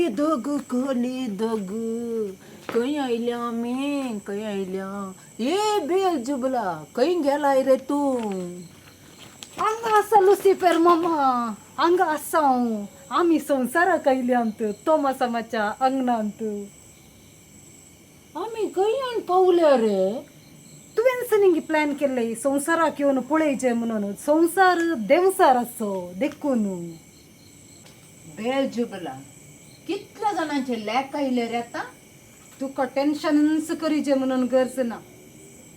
खाली दोग खंय आयल्या आमी खंय आयल्या ए बेलजुबला खंय गेलाय रे तूं हांगा आसा लुसिफर मामा हांगा आसा हांव आमी संवसाराक आयल्यांत तोमासामाच्या अंगणांत आमी खंय पावल्या रे तुवेंच न्ही प्लॅन केल्ले संवसाराक येवन पळयचे म्हणून संवसार देवसार असो देखून बेलजुबला कितल्या जाणांचे लॅक आयले रे आता तुका टेन्शनच करीचे म्हणून गरज ना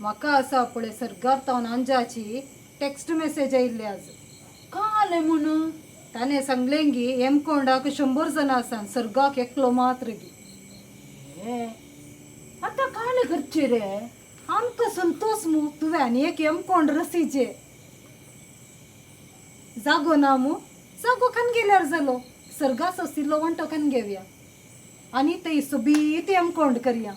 म्हाका आसा पळय सर्गातावन अंजाची टेक्स्ट मेसेज आयिल्ली आज काले म्हणून ताणें सांगलें गी एमकोंडाक 100 जाणां आसा सर्गाक एकलो मात्र गी हे आता काले करचे रे आमकां संतोष मू तुवें आनी एक एमकोंड रसीचे जागो ना मू जागो खान गेल्यार जालो सर्गास आशिल्लो वंटो खान घेवया आनी ते सोबीत एमकोंड करया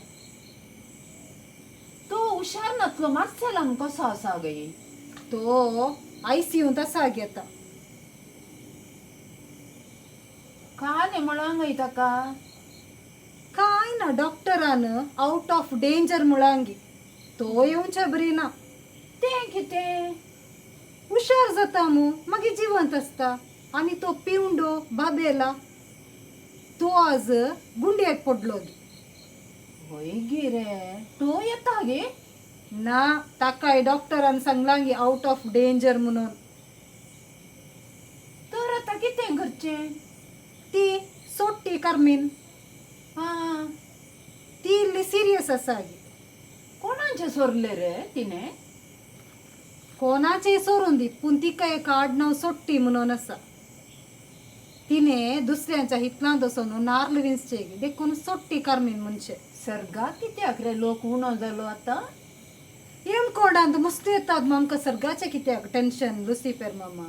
तो हुशार नातलो मार्सेलान कसो आसा गे तो ICUंत आसा घेता काले म्हणांग ताका काय ना डॉक्टरान आउट ऑफ डेंजर मुळांगी तो येवचे बरी ना तें कितें हुशार जाता मू मागीर जिवंत आसता आनी तो पिवंडो बाबेला तो आज गुंड्याक पडलो गी होय गे रे तो येता गे ना ताकाय डॉक्टरान सांगलां गी आउट ऑफ डेंजर म्हणून तर आता कितें करचें ती सोडटी कार्मीन हा ती इल्ली सिरियस आसा गी कोणाचे सोरले रे तिने कोणाचेय सोडून दी पूण तिका एक आडनाव सोडटी म्हणून आसा तिने दुसऱ्यांच्या हितलांत वचून नार्ल विंसचे गी देखून सोडटी कार्मीन म्हणचे सर्गाक कित्याक रे लोक उणो जालो आता एमकोंडांत मस्त येतात मग आमकां सर्गाचें कित्याक टेन्शन लुसिफर मामा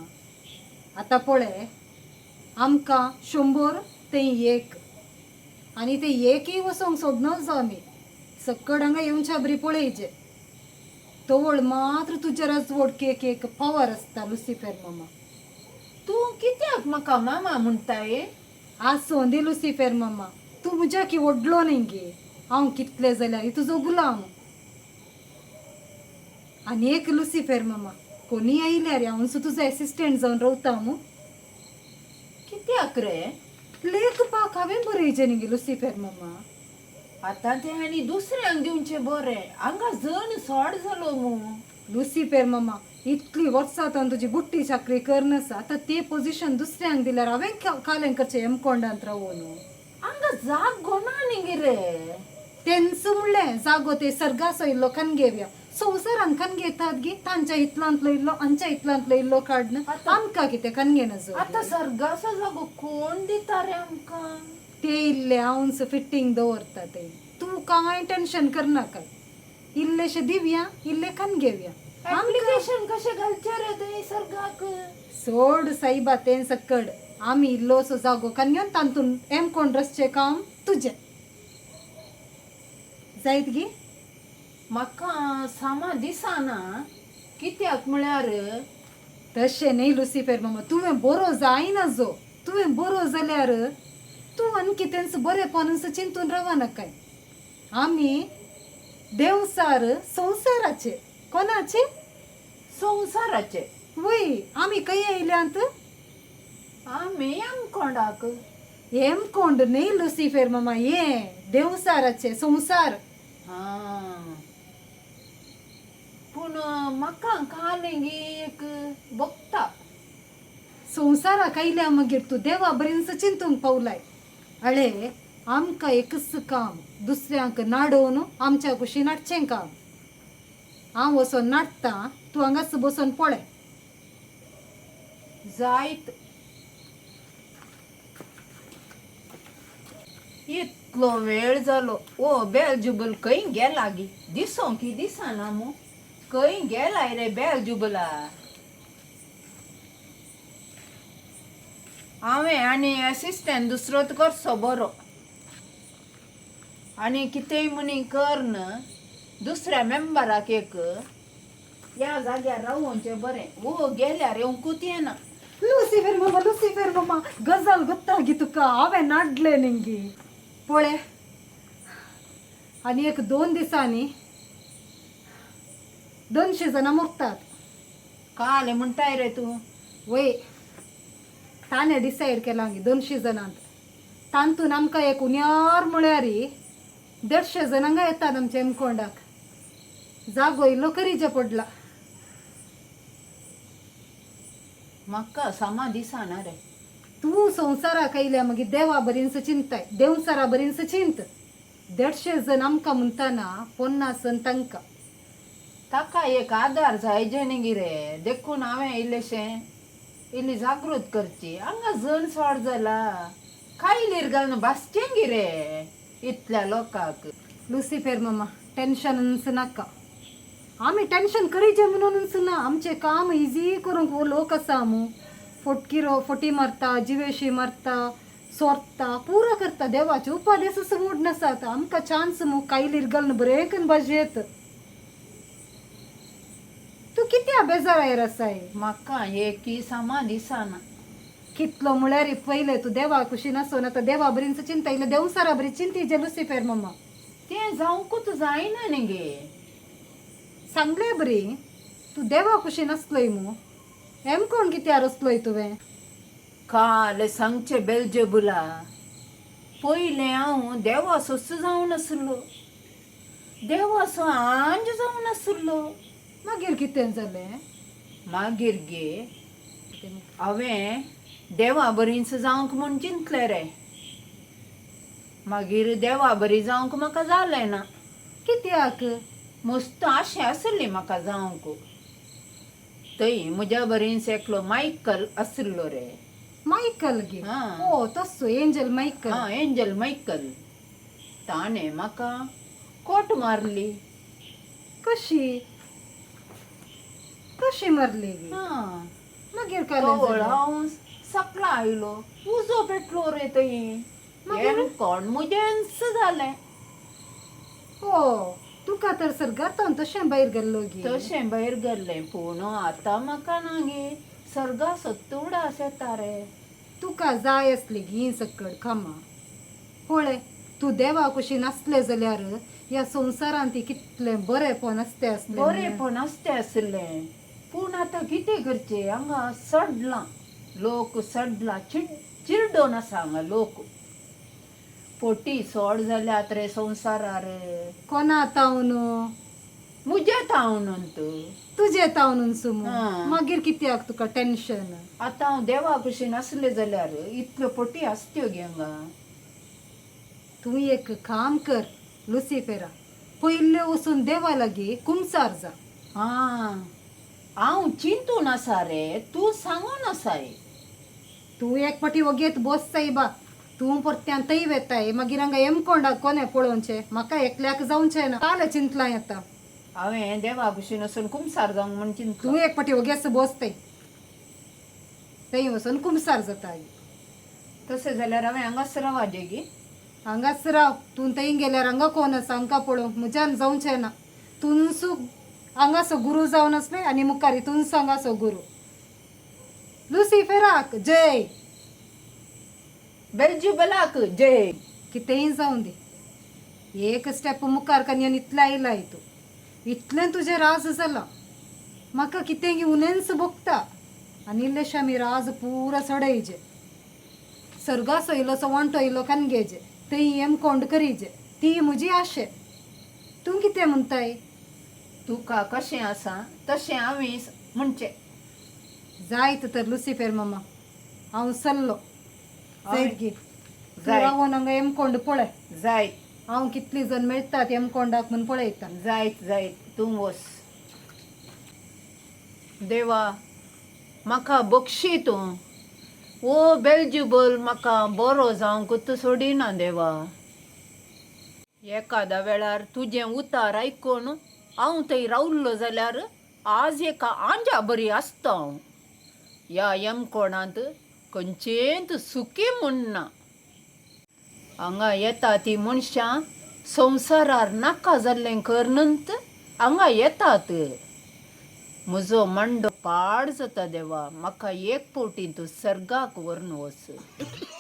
आतां पळय आमकां 100 ते 1 आनी ते एकय वचोंक सोडनोच जाय आमी सकड हांगा येवच्या बरी पळयचे तवळ मात्र तुजे राजवड एक पावर आसता लुसिफर मामा तूं कित्याक म्हाका मामा म्हणटाय आसो दी लुसिफर मामा तूं म्हज्या की व्हडलो न्ही गे हांव कितले जाल्यार तुजो गुलाम आनी एक लुसिफर मामा कोणी आयल्यार हांव तुजो एसिस्टंट जावन रावता मू कित्याक रे लेखपाक हांवें बरयचें न्ही गे लुसिफर मामा आता ते आनी दुसऱ्यांक दिवचे बरें हांगा जण सोड जालो मू लुसिफर मामा इतली वर्सां जावन तुजी बुट्टी चाकरी करनासा आतां ते पोजिशन दुसऱ्यांक दिल्यार हांवें कालें करचें एमकोंडांत रावून हांगा जागो ना न्ही गे रे तेंच म्हणलें जागो ते सर्गासो इल्लो खान घेवया संवसारान खान घेतात गे तांच्या हितलांतलो इल्लो आमच्या हितलांतलो इल्लो काडन आमकां कितें खान घेना आता सर्गाचो जागो कोण दिता रे आमकां ते इल्ले हांवच फिट्टींग दवरता ते तूं कांय टेन्शन करनाका इल्लेशे दिवया इल्ले खान घेवया ऍप्लिकेशन कशें घालचें रे ते सर्गाक सोड साईबा तें सकड आमी इल्लोसो जागो खान घेवन तातून एमकोंड रसचें काम तुजें जायत गे म्हाका सामा दिसाना कित्याक म्हळ्यार तशें न्ही लुसिफर मामा तुवें बरो जायना जो तुवें बरो जाल्यार तूं आनी कितेंच बरेपणांच चिंतून रावनाकाय आमी देवसार संवसाराचे कोणाचे संवसाराचे वय आमी खंय आयल्यांत आमी एमकोंडाक एमकोंड न्ही लुसिफर मामा हें देवसाराचे संवसार हा पूण म्हाका कालें गे एक बगता संवसाराक आयल्या मागीर तूं देवा बरेंच चिंतूंक पावलाय अळे आमकां एकच काम दुसऱ्यांक नाडोवन आमच्या कुशीन नाटचें काम हांव वचोन नाटता तूं हांगाच बसून पळय जायत इतलो वेळ जालो ओ बेलजुबल खंय गेला गे दिसो की दिसना मू खंय गेलाय रे बेलजुबला हांवें आनी एसिस्टंट दुसरोच करचो बरो आनी कितेंय म्हणी करन दुसऱ्या मेंबराक एक ह्या जाग्यार रावोवचें बरें वो गेल्यार येवंकूच येना लुसिफर मम्मा गजाल ಗೊತ್ತಾಗಿ तुका हांवें नाडले निंगी पळय आणि 1-2 दिसांनी 200 जणां मुरतात काले म्हणताय रे तू वय ताणे डिसाईड केला 200 जणांत तांतून आमकां एक उन्यार म्हळ्यारी 150 जणांक येतात आमच्या एमकोंडाक जागो इल्लो करीचे पडला म्हाका सामा दिसाना रे तू संवसाराक आयल्या मागीर देवा बरींच चिंताय देवसारा बरींच चिंत 150 जण आमकां म्हणटाना 50 जण तांकां ताका एक आधार जाय जेणे रे देखून हांवें इल्ली जागृत करची हांगा जण सोड जाला खायलीर घालून भासचें गी रे इतल्या लोकांक लुसिफर मामा टेन्शनच नाका आमी टेन्शन करीचे म्हणूनच ना आमचें काम इजी करूंक वो लोक आसा मू फटी मारता जिवेशी मारता सोरता पुरो करता देवाचे उपादेश मूड नासात आमकां चान्स मू कायलीर घालून बरें करून भाजयेत तू कित्या बेजारायर आसाय म्हाका एकी सामा दिसाना कितलो म्हळ्यार पयले तू देवा कुशीन आसून आतां देवा बरींच चिंता इल्ले देवसारा बरी चिंतीचे लुसिफर मामा तें जावंकूच जायना न्ही गे सांगले बरी तू देवा कुशीन आसलोय मू एम कोण कित्यार आसलोय तुवें काल सांगचे बेलजेबुला पयले हांव देवासोच जावन आसलो देवासो आंज जावन आसलो मागीर कितें जालें मागीर गे हांवें देवा बरींच जावंक म्हूण चिंतलें रे मागीर देवा बरी जावंक म्हाका जालें ना कित्याक मस्त आशा आसली म्हाका जावंक थंय म्हज्या बरींच एकलो मायकल आसलो रे मायकल गे हां. ओ तसो एंजल मायकल एंजल मायकल ताणें म्हाका कोट मारली कशी कशी मारली गे हां मागीर काय हांव सकला आयलो उजो पेटलो रे थंय कोण मुजेंच जालें ओ तुका तर सर्गांतून तशें भायर गेल्लो गे तशें भायर गेल्लें पूण आतां म्हाका ना गे सर्गा सत्तुडास येता रे तुका जाय आसली गी सकड खामा पळय तू देवा कशी नासले जाल्यार ह्या संवसारांत कितलें बरेंपण आसतें आसलें बरेंपण आसतें आसलें पूण आतां कितें करचें हांगा सडलां लोक सडला चिड्डोन आसा हांगा लोक पोटी सोड जाल्यात रे संवसारार कोणा तावन मुजे तावनून तुजे तावन सुमू हां. मागीर कित्याक तुका टेन्शन आतां हांव देवा भशेन आसलें जाल्यार इतल्यो पोटी आसत्यो गे हांगा तू एक काम कर लुसिफेरा पयले वचून देवा लागीं कुमसार जा हां हांव चिंतून आसा रे तूं सांगून आसाय तू एक पाटी वगेत बसताय बा तू परत्यान थंय वेताय मागीर हांगा एमकोंडाक कोणे पळोवचें म्हाका एकल्याक जावचें ना काल चिंतलां येता हांवें देवा भशेन वचून कुमसार जावंक म्हण तू चिंतलो एक पाटी वगेस बसताय थंय वचून कुमसार जाताय तशें जाल्यार हांवें हांगाच रावाजे गे हांगाच राव तू थंय गेल्यार हांगा कोण आसा हांकां पळोवंक म्हज्यान जावचें ना तुनसू हांगासो गुरू जावन आसलें आनी मुखार तुनसो हांगासो गुरू लुसिफेराक जय बेलजेबलाक जय कितेंय जावं दी एक स्टेप मुखार कन्यान इतलें आयलाय तूं इतलें तुजें राज जालां म्हाका कितें घेवनच भोगता आनी इल्लेशें आमी राज पुरो सडयचें सर्गासो इल्लोसो वांटो इल्लो कानगेचें थंय कोंड करीचें ती म्हजी आशे तूं कितें म्हणटाय तुका कशें आसा तशें हांवें म्हणचें जायत तर लुसिफर मामा हांव सल्लो जायत गे जायत. रावून हांगा कोंड पळय जायत हांव कितलीं जण मेळटात कोंडाक म्हूण पळयता जायत जायत तूं वस देवा म्हाका बक्षी तूं ओ बेलजेबल म्हाका बरो जावंक सोडिना देवा एकादा वेळार तुजें उतार आयकून हांव थंय रावल्लो जाल्यार आज एका आंजा बरी आसता हांव ह्या कोणांत खंयचेंच सुखी म्हणना हांगा येता ती मनशां संवसारार नाका जाल्लें करनंत हांगा येतात म्हजो मंडो पाड जाता देवा, म्हाका एक फावटी तूं सर्गाक व्हरून वच.